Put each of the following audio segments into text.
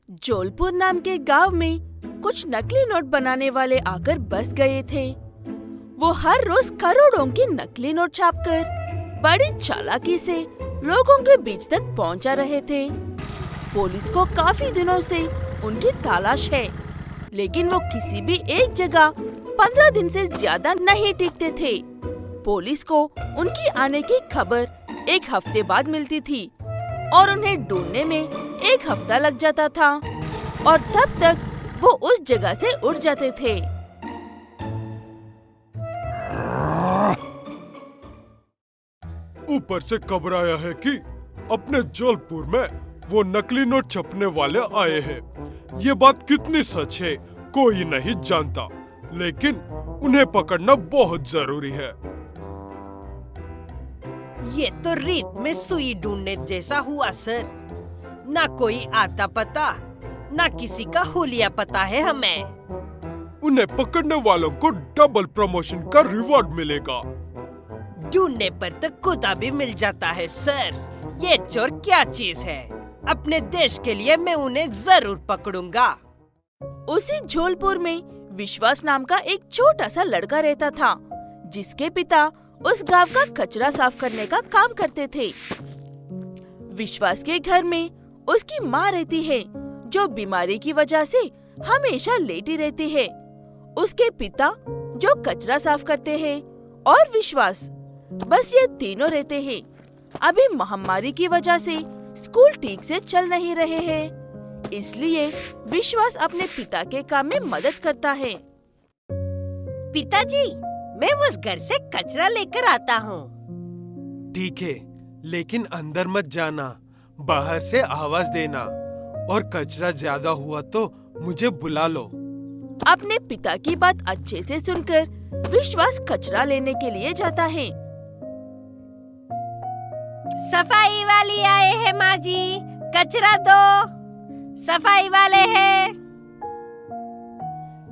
जौलपुर नाम के गांव में कुछ नकली नोट बनाने वाले आकर बस गए थे। वो हर रोज करोड़ों की नकली नोट छापकर बड़ी चालाकी से लोगों के बीच तक पहुंचा रहे थे। पुलिस को काफी दिनों से उनकी तलाश है, लेकिन वो किसी भी एक जगह 15 दिन से ज्यादा नहीं टिकते थे। पुलिस को उनकी आने की खबर एक हफ्ते बाद मिलती थी और उन्हें ढूंढने में एक हफ्ता लग जाता था और तब तक वो उस जगह से उड़ जाते थे। ऊपर से खबर आया है कि अपने जौलपुर में वो नकली नोट छपने वाले आए हैं। ये बात कितनी सच है कोई नहीं जानता, लेकिन उन्हें पकड़ना बहुत जरूरी है। ये तो रेत में सुई ढूंढने जैसा हुआ सर। ना कोई आता पता, ना किसी का हुलिया पता है हमें। उन्हें पकड़ने वालों को डबल प्रमोशन का रिवॉर्ड मिलेगा। ढूंढने पर तो खुदा भी मिल जाता है सर। ये चोर क्या चीज है? अपने देश के लिए मैं उन्हें जरूर पकड़ूंगा। उसी जौलपुर में विश्वास नाम का एक छोटा सा लड़का रहता था, जिसके पिता उस गांव का कचरा साफ करने का काम करते थे। विश्वास के घर में उसकी माँ रहती है, जो बीमारी की वजह से हमेशा लेटी रहती है। उसके पिता जो कचरा साफ करते हैं और विश्वास, बस ये तीनों रहते हैं। अभी महामारी की वजह से स्कूल ठीक से चल नहीं रहे हैं, इसलिए विश्वास अपने पिता के काम में मदद करता है। पिताजी, मैं उस घर से कचरा लेकर आता हूँ। ठीक है, लेकिन अंदर मत जाना, बाहर से आवाज देना, और कचरा ज्यादा हुआ तो मुझे बुला लो। अपने पिता की बात अच्छे से सुनकर विश्वास कचरा लेने के लिए जाता है। सफाई वाली आए हैं माँ जी, कचरा दो। सफाई वाले हैं।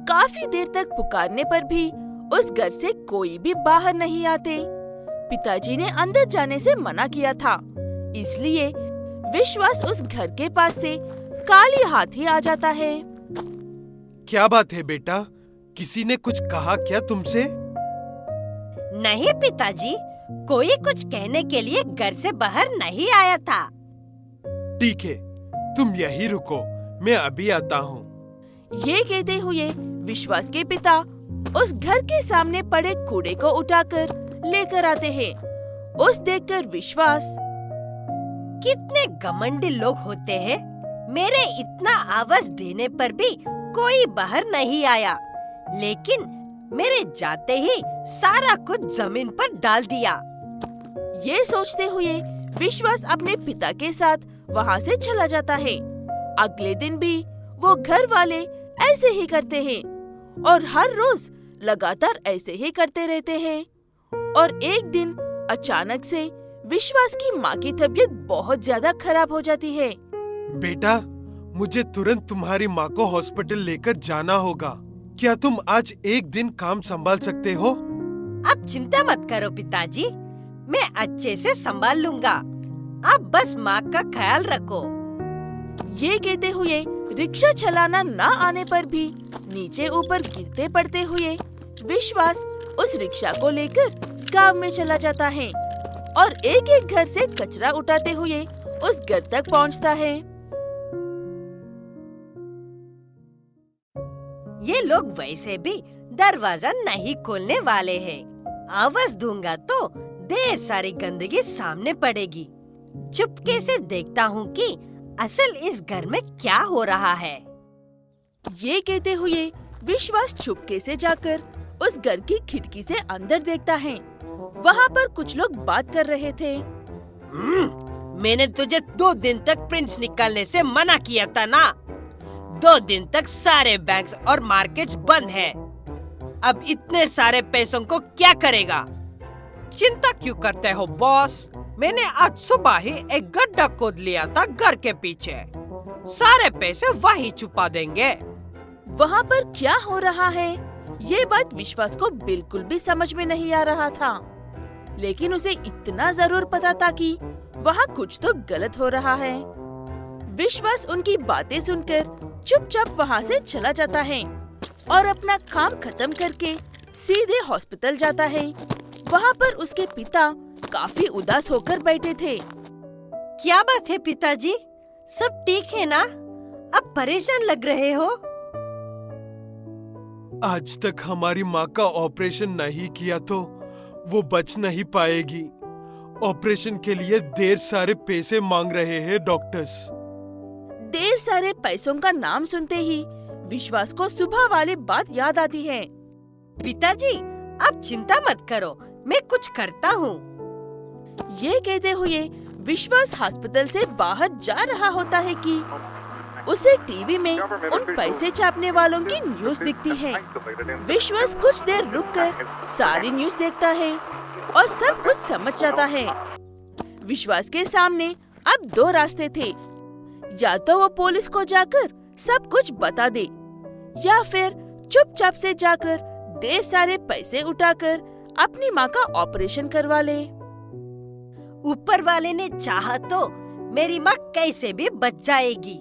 काफी देर तक पुकारने पर भी उस घर से कोई भी बाहर नहीं आते। पिताजी ने अंदर जाने से मना किया था, इसलिए विश्वास उस घर के पास से काली हाथ ही आ जाता है। क्या बात है बेटा, किसी ने कुछ कहा क्या तुमसे? नहीं पिताजी, कोई कुछ कहने के लिए घर से बाहर नहीं आया था। ठीक है, तुम यहीं रुको, मैं अभी आता हूँ। ये कहते हुए विश्वास के पिता उस घर के सामने पड़े कूड़े को उठाकर लेकर आते हैं। उस देखकर विश्वास, कितने घमंडी लोग होते हैं। मेरे इतना आवाज देने पर भी कोई बाहर नहीं आया, लेकिन मेरे जाते ही सारा कुछ जमीन पर डाल दिया। ये सोचते हुए विश्वास अपने पिता के साथ वहाँ से चला जाता है। अगले दिन भी वो घर वाले ऐसे ही करते हैं और हर रोज लगातार ऐसे ही करते रहते हैं। और एक दिन अचानक से विश्वास की माँ की तबीयत बहुत ज्यादा खराब हो जाती है। बेटा, मुझे तुरंत तुम्हारी माँ को हॉस्पिटल लेकर जाना होगा। क्या तुम आज एक दिन काम संभाल सकते हो? आप चिंता मत करो पिताजी, मैं अच्छे से संभाल लूंगा। आप बस माँ का ख्याल रखो। ये कहते हुए रिक्शा चलाना ना आने पर भी नीचे ऊपर गिरते पड़ते हुए विश्वास उस रिक्शा को लेकर गांव में चला जाता है और एक एक घर से कचरा उठाते हुए उस घर तक पहुंचता है। ये लोग वैसे भी दरवाजा नहीं खोलने वाले हैं। आवाज दूंगा तो ढेर सारी गंदगी सामने पड़ेगी। चुपके से देखता हूँ कि असल इस घर में क्या हो रहा है। ये कहते हुए विश्वास चुपके से जाकर उस घर की खिड़की से अंदर देखता है। वहाँ पर कुछ लोग बात कर रहे थे। मैंने तुझे 2 दिन तक प्रिंट्स निकालने से मना किया था ना। 2 दिन तक सारे बैंक्स और मार्केट्स बंद हैं। अब इतने सारे पैसों को क्या करेगा? चिंता क्यों करते हो बॉस? मैंने आज सुबह ही एक गड्ढा खोद लिया था घर के पीछे। सारे पैसे वहीं छुपा देंगे। वहाँ पर क्या हो रहा है, ये बात विश्वास को बिल्कुल भी समझ में नहीं आ रहा था, लेकिन उसे इतना जरूर पता था कि वहाँ कुछ तो गलत हो रहा है। विश्वास उनकी बातें सुनकर चुपचाप वहाँ से चला जाता है और अपना काम खत्म करके सीधे हॉस्पिटल जाता है। वहाँ पर उसके पिता काफी उदास होकर बैठे थे। क्या बात है पिताजी, सब ठीक है ना? अब परेशान लग रहे हो। आज तक हमारी माँ का ऑपरेशन नहीं किया तो वो बच नहीं पाएगी। ऑपरेशन के लिए ढेर सारे पैसे मांग रहे हैं डॉक्टर्स। ढेर सारे पैसों का नाम सुनते ही विश्वास को सुबह वाली बात याद आती है। पिताजी, आप चिंता मत करो, मैं कुछ करता हूँ। ये कहते हुए विश्वास हॉस्पिटल से बाहर जा रहा होता है कि उसे टीवी में उन पैसे छापने वालों की न्यूज़ दिखती है। विश्वास कुछ देर रुककर सारी न्यूज़ देखता है और सब कुछ समझ जाता है। विश्वास के सामने अब दो रास्ते थे, या तो वो पुलिस को जाकर सब कुछ बता दे या फिर चुपचाप से जाकर ढेर सारे पैसे उठाकर अपनी माँ का ऑपरेशन करवा ले। ऊपर वाले ने चाहा तो मेरी माँ कैसे भी बच जाएगी।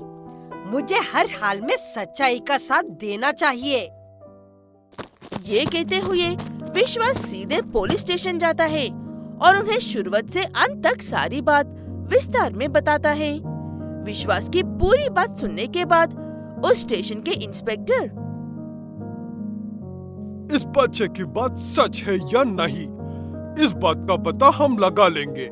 मुझे हर हाल में सच्चाई का साथ देना चाहिए। ये कहते हुए विश्वास सीधे पुलिस स्टेशन जाता है और उन्हें शुरुआत से अंत तक सारी बात विस्तार में बताता है। विश्वास की पूरी बात सुनने के बाद उस स्टेशन के इंस्पेक्टर, इस बच्चे की बात सच है या नहीं, इस बात का पता हम लगा लेंगे,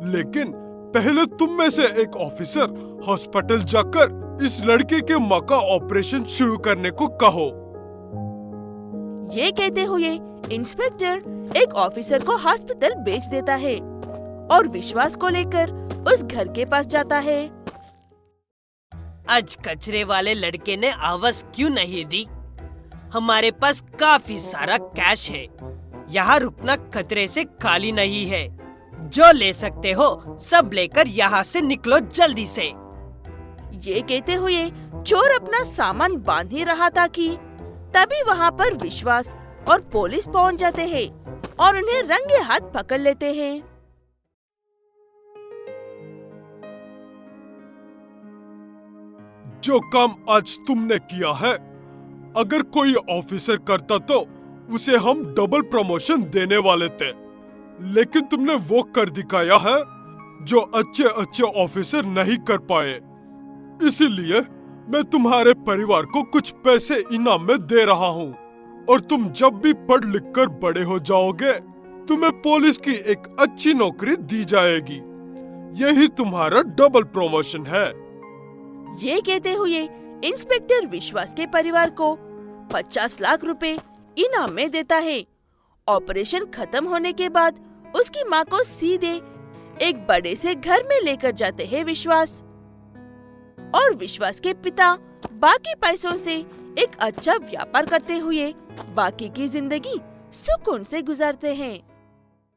लेकिन पहले तुम में से एक ऑफिसर हॉस्पिटल जाकर इस लड़के के माँ का ऑपरेशन शुरू करने को कहो। ये कहते हुए इंस्पेक्टर एक ऑफिसर को हॉस्पिटल भेज देता है और विश्वास को लेकर उस घर के पास जाता है। आज कचरे वाले लड़के ने आवाज क्यों नहीं दी? हमारे पास काफी सारा कैश है, यहाँ रुकना खतरे से खाली नहीं है। जो ले सकते हो सब लेकर यहाँ से निकलो जल्दी से। ये कहते हुए चोर अपना सामान बांध ही रहा था कि तभी वहाँ पर विश्वास और पुलिस पहुँच जाते हैं और उन्हें रंगे हाथ पकड़ लेते हैं। जो काम आज तुमने किया है, अगर कोई ऑफिसर करता तो उसे हम डबल प्रमोशन देने वाले थे, लेकिन तुमने वो कर दिखाया है जो अच्छे अच्छे ऑफिसर नहीं कर पाए। इसीलिए मैं तुम्हारे परिवार को कुछ पैसे इनाम में दे रहा हूँ और तुम जब भी पढ़ लिख कर बड़े हो जाओगे तुम्हें पुलिस की एक अच्छी नौकरी दी जाएगी। यही तुम्हारा डबल प्रमोशन है। ये कहते हुए इंस्पेक्टर विश्वास के परिवार को 50 लाख रुपए इनाम में देता है। ऑपरेशन खत्म होने के बाद उसकी माँ को सीधे एक बड़े से घर में लेकर जाते हैं विश्वास, और विश्वास के पिता बाकी पैसों से एक अच्छा व्यापार करते हुए बाकी की जिंदगी सुकून से गुजारते हैं।